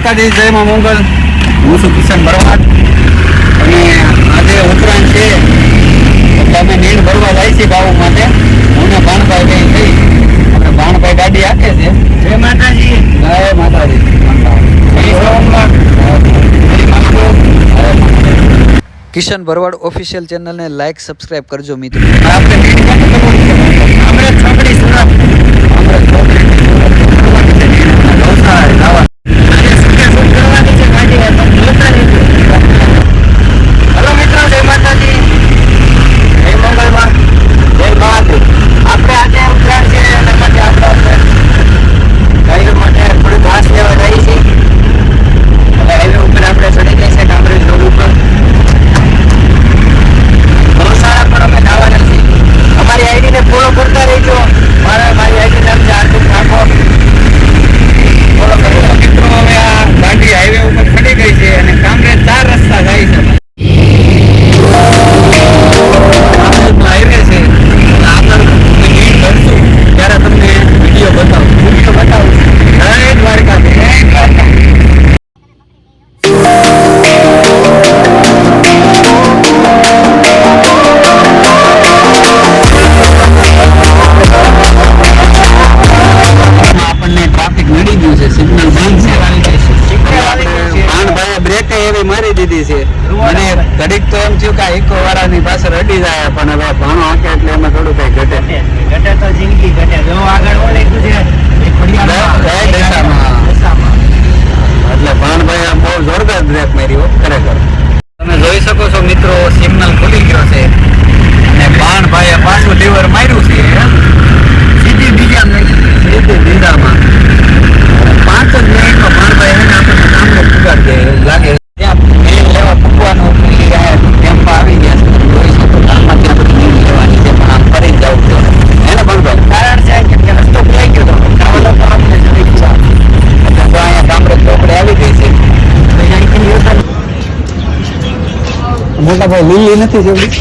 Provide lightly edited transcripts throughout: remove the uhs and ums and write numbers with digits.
દ્વારકાધીશ, જય માં મંગલ. હું છું કિશન ભરવાડ અને આજે ઉત્તરાયણ છે એટલે અમે નીણ ભરવા જાય છીએ બાબુ માટે. હું ને ભાણભાઈ કઈ થઈ આપણે ભાણભાઈ ગાડી આપે છે. જય માતાજી. જય માતાજી. કિશન ભરવાડ ઓફિશિયલ ચેનલને લાઈક સબસ્ક્રાઇબ કરજો મિત્રો. આપણે નીણ ક્યાંથી કરવાની છે? અમરેશ છોકરી સુરત. અમરેશ છોકરી કરવાની છે નીણ અને ગૌશાળાએ જવાનું. આજે સુકે શૂટ કરવાની છે ગાડી તમે જોતા રહેજો. હલો મિત્રો, જય માતાજી, જય મંગળમાં, જય મહાદેવ. આપણે આજે ઉત્તરાયણ છે એના માટે આપણે ગાડીઓ માટે થોડું ઘાસ લેવા જઈએ છીએ. એટલે હાઈવે ઉપર આપણે ચડી જઈએ છીએ કામરેજ રોડ ઉપર. ગૌશાળા પણ અમે જવાના છીએ. અમારી આઈડીને ફોલો કરતા રહેજો. મારી આઈડી નામ છે હાર્દિક ઠાકોર. ફોલો કરજો મિત્રો. હવે આ ગાડી હાઈવે ઉપર ખડી ગઈ છે અને કામરેજ 4 રસ્તા જાય છે. કામરેજનો હાઈવે છે એટલે આગળ નીણ ભરશું ત્યારે તમને વિડીયો બતાવું. જય દ્વારકાધીશ. જય દ્વારકા. આપણને ટ્રાફિક નડી ગયું છે, સિગ્નલ બંધ છે. ભાણભાઈએ બ્રેક એવી મારી દીધી છે અને ઘડીક તો એમ થયું કે ઇકો વાળાની પાછળ અડી જાય, પણ હવે ભાણો હાકે એટલે એમાં થોડું કઈ ઘટે. ઘટે તો જિંદગી ઘટે. જો આગળ ઓળખ્યું છે એ ખોડિયારમાં દશામાં. એટલે ભાણભાઈ આમ બહુ જોરદાર બ્રેક મારી હો, ખરેખર. તમે જોઈ શકો છો મિત્રો, સિગ્નલ ખુલી ગયો છે અને ભાણભાઈએ પાછું લીવર માર્યું છે સીધી બીજામાં. 5 જ મિનિટમાં ભાણભાઈ એને આપણને કામનો પુગાડી દે એવું લાગે. ત્યાં નીણ લેવા પૂગવાનું ટેમ્પો આવી ગયા છે. તમે જોઈ શકો છો આમાંથી આપણે નીણ લેવાની છે, પણ આમ ફરી જ જવું જોઈએ. એને ભાણભાઈ કારણ છે કે રસ્તો ભૂલાઈ ગયો તો ચાવલો તો અમને જરી ગયો. એટલે તો અહીંયા કામરેજ ચોકડે આવી ગઈ છે. મોટા ભાઈ લીલી નથી જેવડી.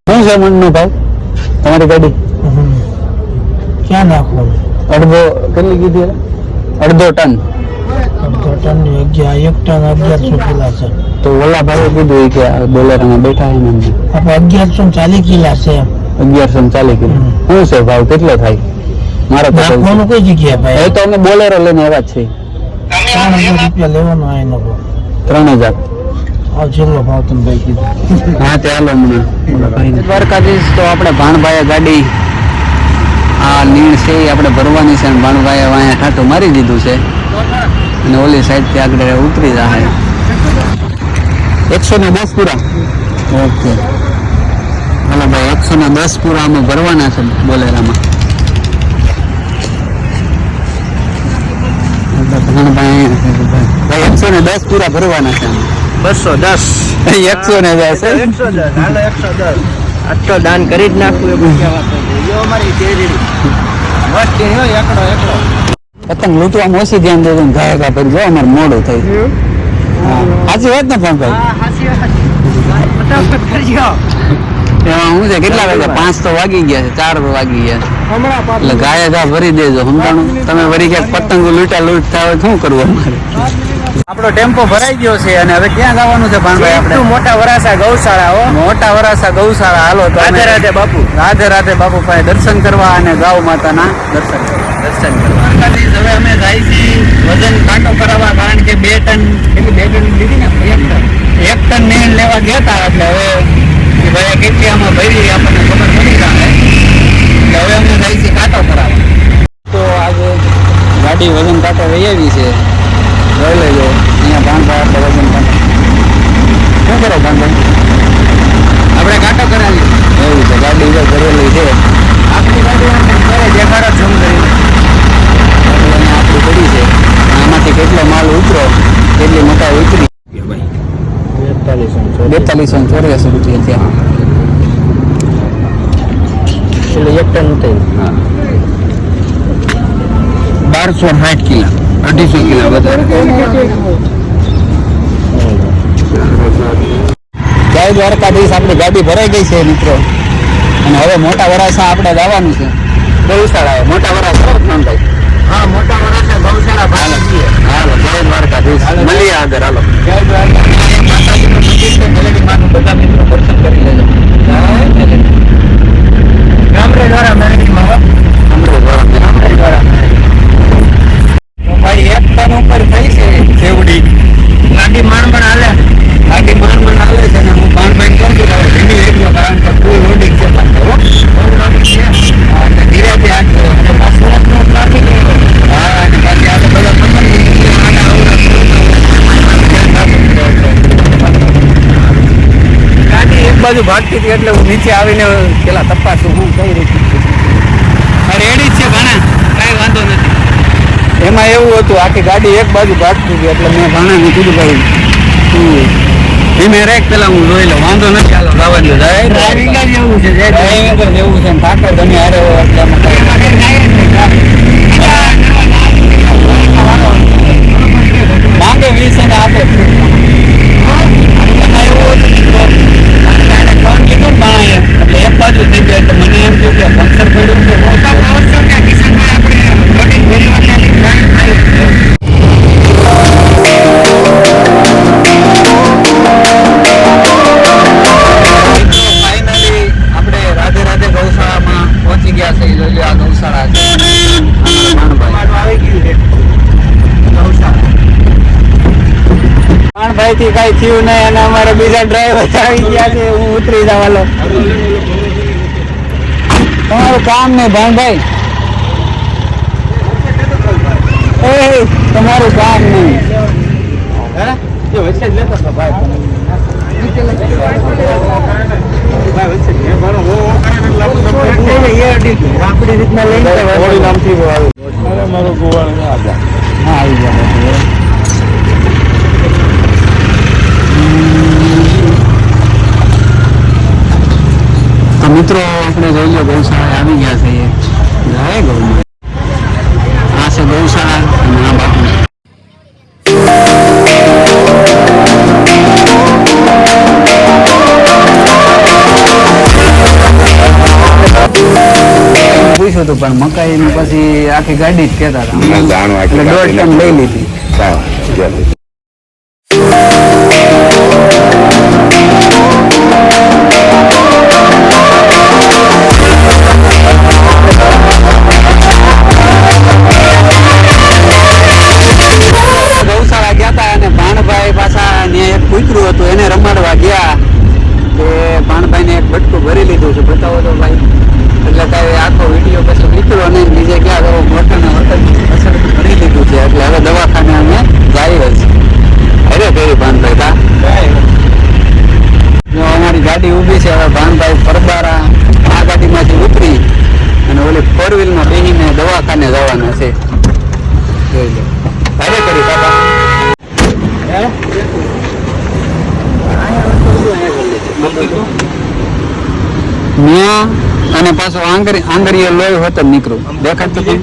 શું છે મનનો ભાવ તમારી ગાડી? ક્યાં નાખો? અડધો કેટલી કીધી? અડધો ટન. અડધો ટન 1 ટન 1100 કિલા છે. તો ઓલા ભાઈએ કીધું કે આ બોલેરામાં બેઠા છે ને આપણે 1140 કિલા છે. 1140 કિલો. શું છે ભાવ કેટલો થાય? મારો તો નાખવાનું કઈ જગ્યાએ એ ભાઈ? તો અમે બોલેરો લઈને આવ્યા જ છીએ. 3000 રૂપિયા લેવાનો આ એનો ભાવ. 3000. આ છેલ્લો ભાવ તમે ભાઈ કીધું. હા ચાલો હમણાં દ્વારકાધીશ. તો આપણે ભાણભાઈએ ગાડી આ નીણ છે એ આપણે ભરવાની છે અને ભાણભાઈએ અહીંયા ખાતું મારી દીધું છે અને ઓલી સાઈડથી આગળ ઉતરી જાય. 110 પૂરા. ઓકે હાલો ભાઈ, 110 પૂરા અમે ભરવાના છે બોલેરામાં. ભાઈ 110 પૂરા ભરવાના છે. 210. 110. હાલો 110. આટલો દાન કરી જ નાખવું એ બધી વાત છે. અમારી કેરી વસ્તી હોય એકડો. પતંગ લૂંટવામાં ઓછી ધ્યાન દેજો ને ઘાય ઘા ભરી જો અમારે મોડું થઈ. હા સાચી વાત ને ભાઈ? ફટાફટ કરજો. એમાં શું છે કેટલા વાગ્યા? 5 તો વાગી ગયા છે, 4 વાગી ગયા છે. એટલે ગાય ઘા ભરી દેજો સમજાણું. તમે વળી ક્યાંક પતંગો લૂંટ થાય શું કરવું અમારે? આપણો ટેમ્પો ભરાઈ ગયો છે અને હવે ક્યાં જવાનું છે ભાણભાઈ? આપણે મોટા વરાસા ગૌશાળા. મોટા વરાસા ગૌશાળા. હાલો તો રાધે રાધે બાપુ. રાધે રાધે બાપુ પાસે દર્શન કરવા અને ગાઉ માતાના દર્શન કરવા. હવે અમે જાય છીએ વજન કાંટો કરાવવા, કારણ કે 2 ટન લીધી ને 1 ટન નીણ લેવા ગયા હતા. એટલે હવે એ ભાઈ કેટલી આમાં ભરી આપણને ખબર પડી જાય. એટલે હવે અમે જાય છીએ કાંટો કરાવવા. તો આજે ગાડી વજન કાંટો વહી આવી છે, જોઈ લેજો. અહીંયા ભાણભાઈ આપણે વજન કાંટો શું કરો ભાણભાઈ? આપણે કાંટો કરાવીએ એવું છે. ગાડી જો કરેલી છે આપણી ગાડી દેખાડો ઝૂમ કરીને. આપણી પડી છે આમાંથી કેટલો માલ ઉતરો, કેટલી મકાઈ ઉતરી 4284 રૂપિયા થયા. એટલે 1 ટન ઉતરી. હા 1260 કિલા, 250 કિલા વધારે. જય દ્વારકાધીશ. આપણી ગાડી ભરાઈ ગઈ છે મિત્રો અને હવે મોટા વરાસા આપણે જવાનું છે ગૌશાળાએ. મોટા વરાસા નામ થાય. હા મોટા વરાસા ગૌશાળા ભાગી છીએ. હાલો જય દ્વારકાધીશ. મળીએ આગળ હાલો. જય દ્વારકા. અહીંયા માતાજીનું મંદિર છે, મેલેડી માનું બધા મિત્રો દર્શન કરી લેજો. જય મેલેડી. ગામડે દ્વારા મેલેડીમાં હો. ગામડે દ્વારા તો ભાઈ એક ટન ઉપર થઈ છે સેવડી. ગાડી માંડ હાલે. ગાડી માંડ હાલે છે ને હું ભાણભાઈ કહું છું કે હવે ધીમી એકલો, કારણ કે ફૂલ લોડિંગ છે પાછળ, હો. બહુ લોડિંગ છે. હા, એટલે ધીરેથી હાંકજો. અને પાછું સુરતનું ટ્રાફિક એવો. હા, અને પાછી આપણે બધા ખબર આડા અવડા ગાડી એક બાજુ ભાગતી હતી એટલે હું નીચે આવીને પેલા તપાસું હું કઈ રીતે રેડી જ છે ભાણા, કાંઈ વાંધો નથી. એમાં એવું હતું આખી ગાડી એક બાજુ ભાગતી હતી એટલે મેં ભાણાને કીધું ભાઈ તું ધીમે રેક પેલા હું જોઈ લઉં, વાંધો નથી, ચાલો ગાવા દો. ડ્રાઇવિંગ જ એવું છે. જય ડ્રાઇવિંગ જ એવું છે ને ઠાકર તમે હારે હો એટલે આમાં કાંઈ માંગે 20 અને આપે. એમાં એવું હતું કે એને ફોન કીધો ને ભાણાએ, એટલે એક બાજુ થઈ ગયો એટલે મને એમ થયું કે પંક્ચર પડ્યું છે. ફાઇનલી આપણે રાધે રાધે ગૌશાળામાં પહોંચી ગયા છે. જોઈ લો આ ગૌશાળા છે. આવી ગયું છે ગૌશાળા. ભાઈ થી કઈ થયું નહીં અને અમારા બીજા ડ્રાઈવર આવી ગયા છે. હું ઉતરી જવાનો. તમારું કામ નહીં ભાણભાઈ, એ તમારું કામ નહીં. જે વચ્ચે જ લેતો હતો ભાઈ. આપણી રીતના લઈને મારું ગોવાળ હા આવી ગયા. તો મિત્રો આપણે જોઈ લો ગૌશાળા આવી ગયા છે. જય ગૌ. આ છે ગૌશાળા અને આ બાપુ. પૂછ્યું હતું પણ મકાઈ ની પછી આખી ગાડી જ કહેતા હતા એટલે 1.5 ટન લઈ લીધી. ગૌશાળા ગયા હતા અને ભાણભાઈ પાછા ને એક કૂતરું હતું એને રમાડવા ગયા. તે ભાણભાઈને એક બટકું ભરી લીધું છે, બતાવો તો ભાઈ. એટલે કાંઈ આખો વિડીયો પછી નીકળ્યો નહીં. બીજે ક્યાં તો મોટરને અસર ભરી લીધું છે એટલે હવે દવાખાને અમે જઈએ છીએ. અરે ફેરી ભાણભાઈ કા જો અમારી ગાડી ઊભી છે. હવે ભાણભાઈ પરબારા આ ગાડીમાંથી ઉતરી અને ઓલી 4 વ્હીલમાં બેસીને દવાખાને જવાના છે. જોઈ લો ભારે કરી બાબા. ન્યા અને પાછો આંગળીએ લોહી હોત નીકળું દેખાડતું.